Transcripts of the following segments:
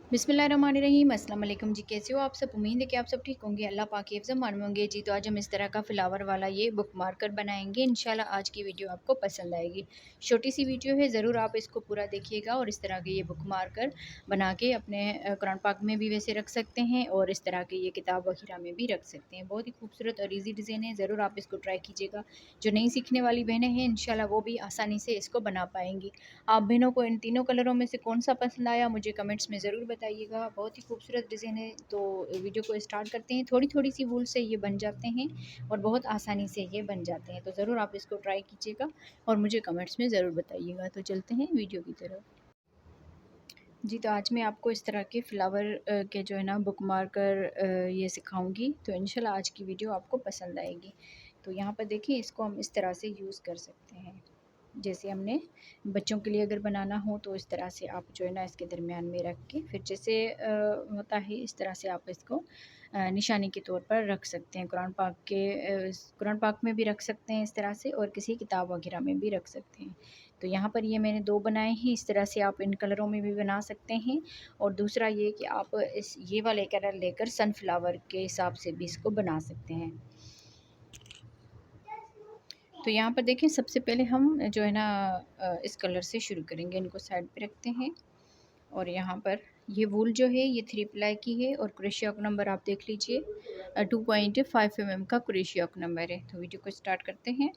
बिस्मिल्लाहिर्रहमानिर्रहीम। अस्सलाम वालेकुम जी, कैसे हो आप सब। उम्मीद है कि आप सब ठीक होंगे, अल्लाह पाक के हिफ्ज़ मान होंगे जी। तो आज हम इस तरह का फ्लावर वाला ये बुक मार्कर बनाएंगे। इंशाल्लाह आज की वीडियो आपको पसंद आएगी। छोटी सी वीडियो है, ज़रूर आप इसको पूरा देखिएगा। और इस तरह के ये बुक मार्कर बना के अपने कुरान पाक में भी वैसे रख सकते हैं और इस तरह के ये किताब वगैरह में भी रख सकते हैं। बहुत ही खूबसूरत और ईजी डिज़ाइन है, ज़रूर आप इसको ट्राई कीजिएगा। जो नई सीखने वाली बहनें हैं इंशाल्लाह वो भी आसानी से इसको बना पाएंगी। आप बहनों को इन तीनों कलरों में से कौन सा पसंद आया मुझे कमेंट्स में ज़रूर बताइएगा। बहुत ही खूबसूरत डिज़ाइन है। तो वीडियो को स्टार्ट करते हैं। थोड़ी थोड़ी सी वूल से ये बन जाते हैं और बहुत आसानी से ये बन जाते हैं। तो ज़रूर आप इसको ट्राई कीजिएगा और मुझे कमेंट्स में ज़रूर बताइएगा। तो चलते हैं वीडियो की तरफ। जी, तो आज मैं आपको इस तरह के फ्लावर के जो है ना बुक मार्कर ये सिखाऊंगी। तो इंशाल्लाह आज की वीडियो आपको पसंद आएगी। तो यहाँ पर देखिए, इसको हम इस तरह से यूज़ कर सकते हैं। जैसे हमने बच्चों के लिए अगर बनाना हो तो इस तरह से आप जो है ना इसके दरमियान में रख के फिर जैसे होता है इस तरह से आप इसको निशानी के तौर पर रख सकते हैं। कुरान पाक में भी रख सकते हैं इस तरह से, और किसी किताब वगैरह में भी रख सकते हैं। तो यहाँ पर ये मैंने दो बनाए हैं। इस तरह से आप इन कलरों में भी बना सकते हैं। और दूसरा ये कि आप ये वाले कलर लेकर सनफ्लावर के हिसाब से भी इसको बना सकते हैं। तो यहाँ पर देखें, सबसे पहले हम जो है ना इस कलर से शुरू करेंगे। इनको साइड पे रखते हैं। और यहाँ पर ये वूल जो है ये 3 प्लाई की है और क्रोशिया का नंबर आप देख लीजिए 2.5 mm का क्रोशिया का नंबर है। तो वीडियो को स्टार्ट करते हैं।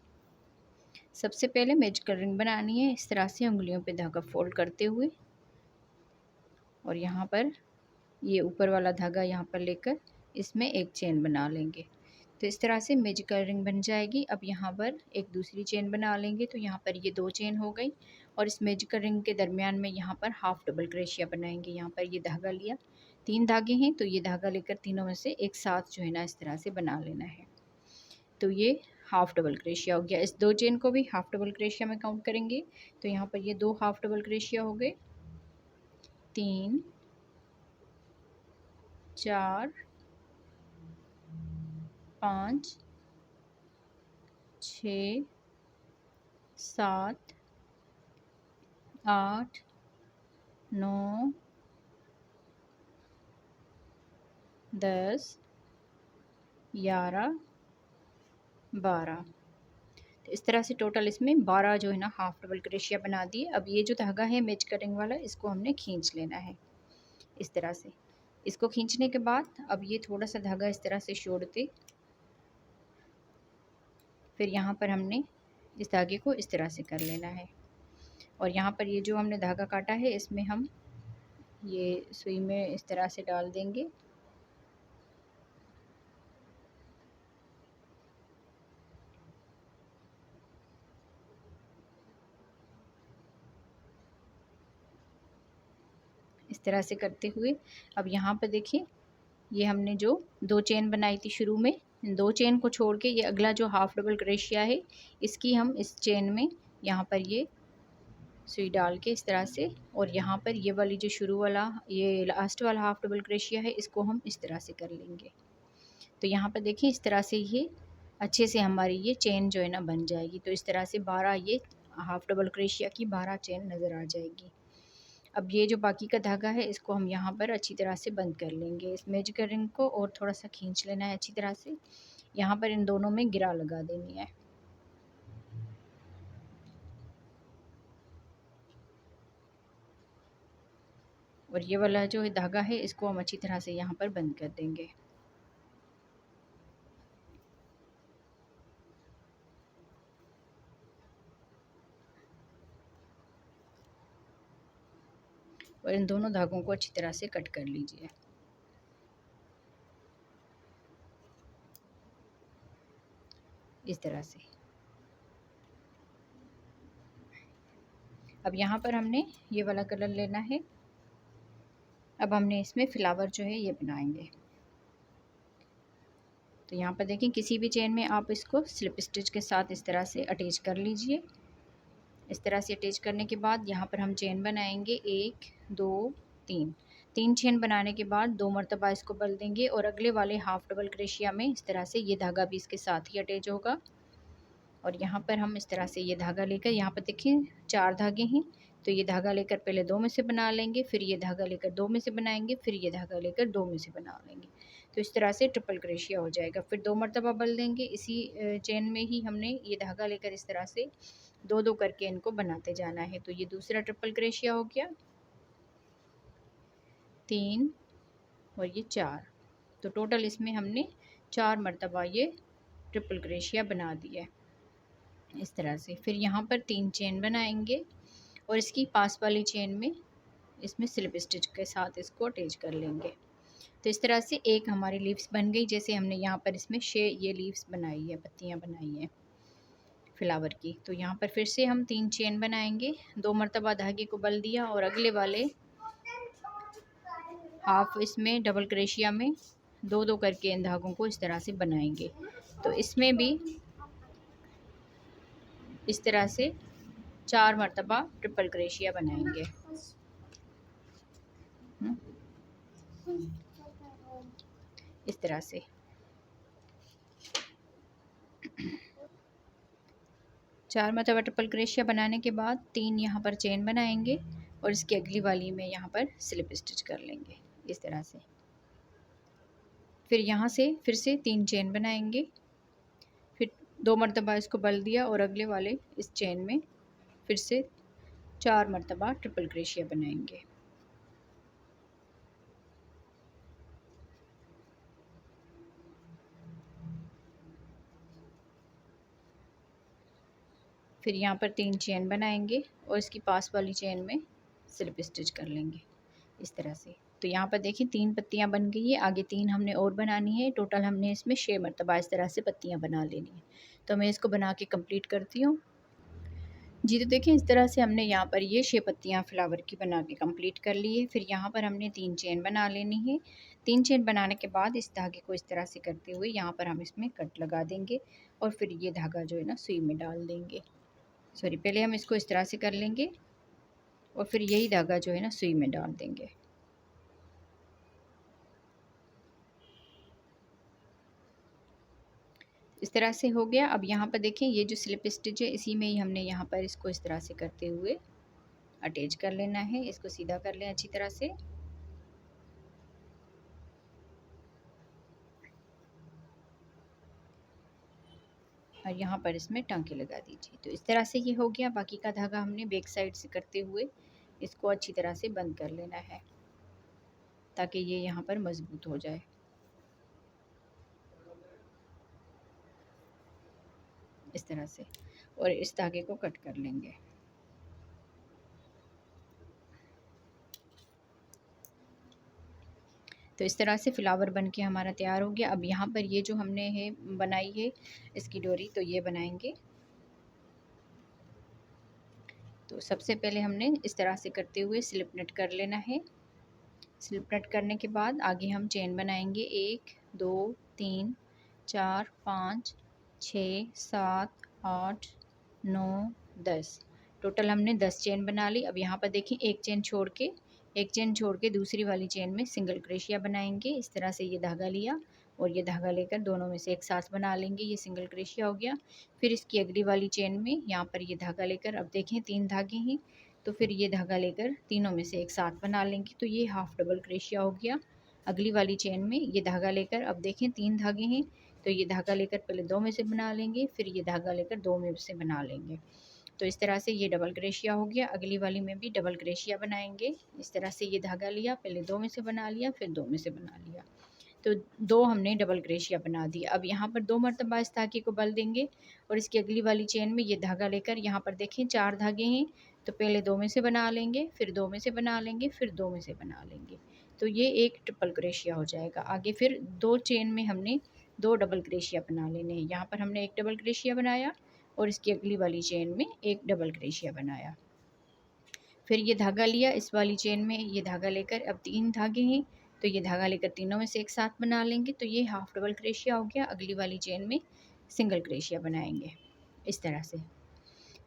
सबसे पहले मैजिकल रिंग बनानी है। इस तरह से उंगलियों पे धागा फोल्ड करते हुए और यहाँ पर ये ऊपर वाला धागा यहाँ पर लेकर इसमें एक चेन बना लेंगे। तो इस तरह से मैजिकल रिंग बन जाएगी। अब यहाँ पर एक दूसरी चेन बना लेंगे। तो यहाँ पर ये 2 चेन हो गई और इस मैजिकल रिंग के दरमियान में यहाँ पर हाफ डबल क्रोशिया बनाएंगे। यहाँ पर ये धागा लिया, 3 धागे हैं तो ये धागा लेकर तीनों में से एक साथ जो है ना इस तरह से बना लेना है। तो ये हाफ डबल क्रोशिया हो गया। इस 2 चेन को भी हाफ डबल क्रोशिया में काउंट करेंगे। तो यहाँ पर ये 2 हाफ डबल क्रोशिया हो गए, 3 4 5 6 7 8 9 10 11 12। तो इस तरह से टोटल इसमें 12 जो है ना हाफ डबल क्रोशिया बना दिए। अब ये जो धागा है मैच कटिंग वाला इसको हमने खींच लेना है इस तरह से। इसको खींचने के बाद अब ये थोड़ा सा धागा इस तरह से छोड़ दे। फिर यहाँ पर हमने इस धागे को इस तरह से कर लेना है। और यहाँ पर ये जो हमने धागा काटा है इसमें हम ये सुई में इस तरह से डाल देंगे। इस तरह से करते हुए अब यहाँ पर देखिए, ये हमने जो 2 चेन बनाई थी शुरू में, इन 2 चेन को छोड़ के ये अगला जो हाफ डबल क्रोशिया है इसकी हम इस चेन में यहाँ पर ये सुई डाल के इस तरह से, और यहाँ पर ये वाली जो शुरू वाला ये लास्ट वाला हाफ डबल क्रोशिया है इसको हम इस तरह से कर लेंगे। तो यहाँ पर देखिए इस तरह से ये अच्छे से हमारी ये चेन जो है ना बन जाएगी। तो इस तरह से 12 ये हाफ डबल क्रोशिया की 12 चेन नज़र आ जाएगी। अब ये जो बाकी का धागा है इसको हम यहाँ पर अच्छी तरह से बंद कर लेंगे इस मैजिकल रिंग को, और थोड़ा सा खींच लेना है अच्छी तरह से। यहाँ पर इन दोनों में गिरा लगा देनी है। और ये वाला जो धागा है इसको हम अच्छी तरह से यहाँ पर बंद कर देंगे। और इन दोनों धागों को अच्छी तरह से कट कर लीजिए। इस तरह से अब यहाँ पर हमने ये वाला कलर लेना है। अब हमने इसमें फ्लावर जो है ये बनाएंगे। तो यहाँ पर देखें, किसी भी चेन में आप इसको स्लिप स्टिच के साथ इस तरह से अटैच कर लीजिए। इस तरह से अटैच करने के बाद यहाँ पर हम चेन बनाएंगे 1 2 3। 3 चेन बनाने के बाद 2 मरतबा इसको बल देंगे और अगले वाले हाफ डबल क्रोशिया में इस तरह से ये धागा भी इसके साथ ही अटैच होगा। और यहाँ पर हम इस तरह से ये धागा लेकर, यहाँ पर देखिए 4 धागे हैं तो ये धागा लेकर पहले 2 में से बना लेंगे, फिर ये धागा लेकर 2 में से बनाएंगे, फिर ये धागा लेकर 2 में से बना लेंगे। तो इस तरह से ट्रिपल क्रोशिया हो जाएगा। फिर 2 मरतबा बल देंगे। इसी चेन में ही हमने ये धागा लेकर इस तरह से 2-2 करके इनको बनाते जाना है। तो ये दूसरा ट्रिपल क्रोशिया हो गया, 3 और ये 4। तो टोटल इसमें हमने 4 मरतबा ये ट्रिपल क्रोशिया बना दिया इस तरह से। फिर यहाँ पर 3 चेन बनाएंगे और इसकी पास वाली चेन में इसमें स्लिप स्टिच के साथ इसको अटैच कर लेंगे। तो इस तरह से एक हमारी लीव्स बन गई। जैसे हमने यहाँ पर इसमें ये लीव्स बनाई है, पत्तियाँ बनाई हैं फ्लावर की। तो यहाँ पर फिर से हम 3 चेन बनाएंगे, 2 मरतबा धागे को बल दिया और अगले वाले हाफ इसमें डबल क्रोशिया में 2-2 करके इन धागों को इस तरह से बनाएंगे। तो इसमें भी इस तरह से 4 मरतबा ट्रिपल क्रोशिया बनाएंगे। इस तरह से 4 मरतबा ट्रिपल क्रोशिया बनाने के बाद 3 यहाँ पर चेन बनाएंगे और इसकी अगली वाली में यहाँ पर स्लिप स्टिच कर लेंगे इस तरह से। फिर यहाँ से फिर से 3 चेन बनाएंगे, फिर 2 मरतबा इसको बल दिया और अगले वाले इस चेन में फिर से 4 मरतबा ट्रिपल क्रोशिया बनाएंगे। फिर यहाँ पर 3 चेन बनाएंगे और इसकी पास वाली चेन में स्लिप स्टिच कर लेंगे इस तरह से। तो यहाँ पर देखिए 3 पत्तियाँ बन गई है, आगे 3 हमने और बनानी है। टोटल हमने इसमें 6 मरतबा इस तरह से पत्तियाँ बना लेनी है। तो मैं इसको बना के कंप्लीट करती हूँ जी। तो देखिए इस तरह से हमने यहाँ पर ये 6 पत्तियाँ फ्लावर की बना के कंप्लीट कर ली है। फिर यहाँ पर हमने 3 चेन बना लेनी है। 3 चेन बनाने के बाद इस धागे को इस तरह से करते हुए यहाँ पर हम इसमें कट लगा देंगे और फिर ये धागा जो है ना सुई में डाल देंगे। सॉरी, पहले हम इसको इस तरह से कर लेंगे और फिर यही धागा जो है ना सुई में डाल देंगे। इस तरह से हो गया। अब यहाँ पर देखें ये जो स्लिप स्टिच है इसी में ही हमने यहाँ पर इसको इस तरह से करते हुए अटैच कर लेना है। इसको सीधा कर लें अच्छी तरह से। और यहाँ पर इसमें टांके लगा दीजिए। तो इस तरह से ये हो गया। बाकी का धागा हमने बैक साइड से करते हुए इसको अच्छी तरह से बंद कर लेना है ताकि ये यहाँ पर मजबूत हो जाए इस तरह से। और इस धागे को कट कर लेंगे। तो इस तरह से फ्लावर बन के हमारा तैयार हो गया। अब यहाँ पर ये जो हमने है बनाई है इसकी डोरी, तो ये बनाएंगे। तो सबसे पहले हमने इस तरह से करते हुए स्लिप नट कर लेना है। स्लिप नट करने के बाद आगे हम चेन बनाएंगे 1 2 3 4 5 6 7 8 9 10। टोटल हमने 10 चेन बना ली। अब यहाँ पर देखिए एक चेन छोड़ के दूसरी वाली चेन में सिंगल क्रोशिया बनाएंगे। इस तरह से ये धागा लिया और ये धागा लेकर दोनों में से एक साथ बना लेंगे। ये सिंगल क्रोशिया हो गया। फिर इसकी अगली वाली चेन में यहाँ पर ये धागा लेकर, अब देखें 3 धागे हैं तो फिर ये धागा लेकर तीनों में से एक साथ बना लेंगे। तो ये हाफ डबल क्रोशिया हो गया। अगली वाली चेन में ये धागा लेकर, अब देखें 3 धागे हैं तो ये धागा लेकर पहले 2 में से बना लेंगे, फिर ये धागा लेकर 2 में से बना लेंगे। तो इस तरह से ये डबल क्रोशिया हो गया। अगली वाली में भी डबल क्रोशिया बनाएंगे। इस तरह से ये धागा लिया, पहले 2 में से बना लिया, फिर 2 में से बना लिया। तो 2 हमने डबल क्रोशिया बना दिया। अब यहाँ पर 2 मरतबा इस धागे को बल देंगे और इसकी अगली वाली चेन में ये धागा लेकर यहाँ पर देखें 4 धागे हैं तो पहले 2 में से बना लेंगे, फिर 2 में से बना लेंगे, फिर 2 में से बना लेंगे। तो ये एक ट्रिपल क्रोशिया हो जाएगा। आगे फिर 2 चेन में हमने 2 डबल क्रोशिया बना लेने हैं। यहाँ पर हमने एक डबल क्रोशिया बनाया और इसकी अगली वाली चेन में एक डबल क्रोशिया बनाया। फिर ये धागा लिया, इस वाली चेन में ये धागा लेकर, अब 3 धागे हैं तो ये धागा लेकर तीनों में से एक साथ बना लेंगे। तो ये हाफ डबल क्रोशिया हो गया। अगली वाली चेन में सिंगल क्रोशिया बनाएंगे इस तरह से।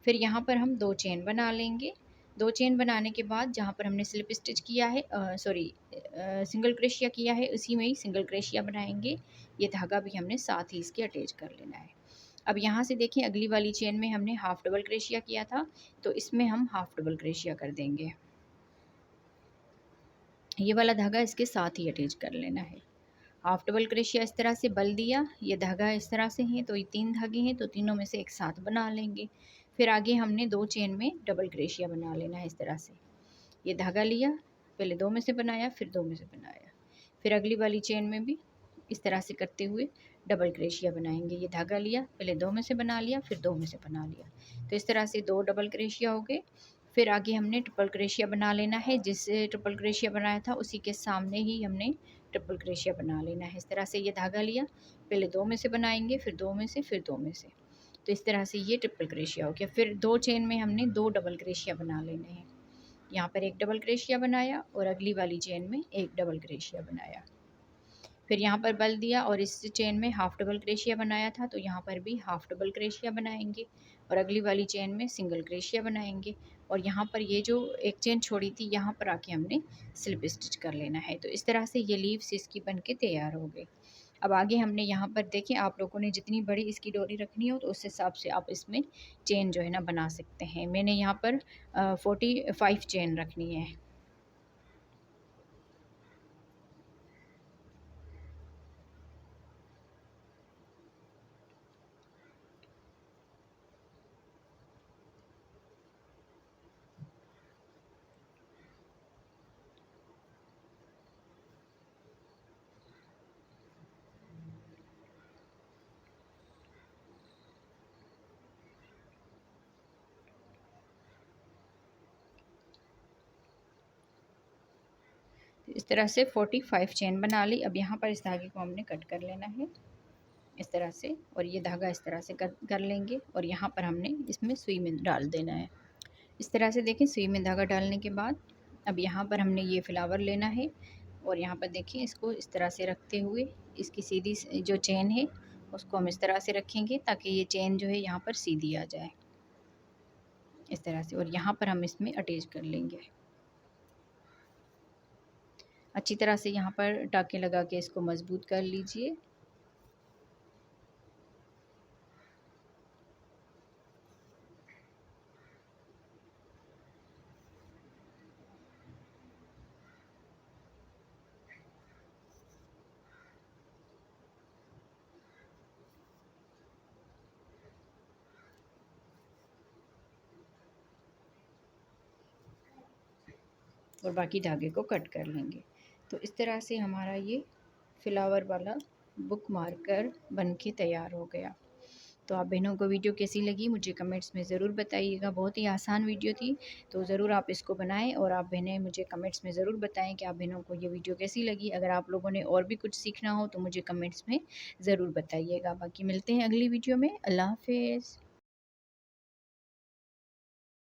फिर यहाँ पर हम 2 चेन बना लेंगे। 2 चेन बनाने के बाद जहाँ पर हमने स्लिप स्टिच किया है सिंगल क्रोशिया किया है उसी में ही सिंगल क्रोशिया बनाएंगे। ये धागा भी हमने साथ ही इसके अटैच कर लेना है। अब यहाँ से देखें अगली वाली चेन में हमने हाफ डबल क्रोशिया किया था, तो इसमें हम हाफ डबल क्रोशिया कर देंगे। ये वाला धागा इसके साथ ही अटैच कर लेना है। हाफ डबल क्रोशिया इस तरह से बल दिया, ये धागा इस तरह से है, तो ये 3 धागे हैं, तो तीनों में से एक साथ बना लेंगे। फिर आगे हमने 2 चेन में डबल क्रोशिया बना लेना है इस तरह से। ये धागा लिया, पहले 2 में से बनाया, फिर 2 में से बनाया, फिर अगली वाली चेन में भी इस तरह से करते हुए डबल क्रोशिया बनाएंगे। ये धागा लिया, पहले 2 में से बना लिया, फिर 2 में से बना लिया, तो इस तरह से 2 डबल क्रोशिया हो गए। फिर आगे हमने ट्रिपल क्रोशिया बना लेना है, जिस ट्रिपल क्रोशिया बनाया था उसी के सामने ही हमने ट्रिपल क्रोशिया बना लेना है। इस तरह से ये धागा लिया, पहले 2 में से बनाएंगे, फिर 2 में से, फिर 2 में से, तो इस तरह से ये ट्रिपल क्रोशिया हो गया। फिर 2 चेन में हमने 2 डबल क्रोशिया बना लेने हैं। यहाँ पर एक डबल क्रोशिया बनाया और अगली वाली चेन में एक डबल क्रोशिया बनाया। फिर यहाँ पर बल दिया और इस चेन में हाफ डबल क्रोशिया बनाया था, तो यहाँ पर भी हाफ डबल क्रोशिया बनाएंगे और अगली वाली चेन में सिंगल क्रोशिया बनाएंगे। और यहाँ पर ये जो एक चेन छोड़ी थी, यहाँ पर आके हमने स्लिप स्टिच कर लेना है। तो इस तरह से ये लीव्स इसकी बन के तैयार हो गई। अब आगे हमने यहाँ पर देखें, आप लोगों ने जितनी बड़ी इसकी डोरी रखनी हो तो उस हिसाब से आप इसमें चेन जो है ना बना सकते हैं। मैंने यहाँ पर 45 चेन रखनी है। इस तरह से 45 चेन बना ली। अब यहाँ पर इस धागे को हमने कट कर लेना है इस तरह से, और ये धागा इस तरह से कट कर लेंगे और यहाँ पर हमने इसमें सुई में डाल देना है। इस तरह से देखें, सुई में धागा डालने के बाद अब यहाँ पर हमने ये फ्लावर लेना है और यहाँ पर देखिए इसको इस तरह से रखते हुए इसकी सीधी जो चेन है उसको हम इस तरह से रखेंगे ताकि ये चेन जो है यहाँ पर सीधी आ जाए इस तरह से, और यहाँ पर हम इसमें अटैच कर लेंगे। अच्छी तरह से यहाँ पर टाँके लगा के इसको मजबूत कर लीजिए। और बाकी धागे को कट कर लेंगे। तो इस तरह से हमारा ये फ्लावर वाला बुक मार्कर बन के तैयार हो गया। तो आप बहनों को वीडियो कैसी लगी मुझे कमेंट्स में ज़रूर बताइएगा। बहुत ही आसान वीडियो थी, तो ज़रूर आप इसको बनाएं और आप बहनें मुझे कमेंट्स में ज़रूर बताएं कि आप बहनों को ये वीडियो कैसी लगी। अगर आप लोगों ने और भी कुछ सीखना हो तो मुझे कमेंट्स में ज़रूर बताइएगा। बाकी मिलते हैं अगली वीडियो में। अल्लाह हाफ़िज़।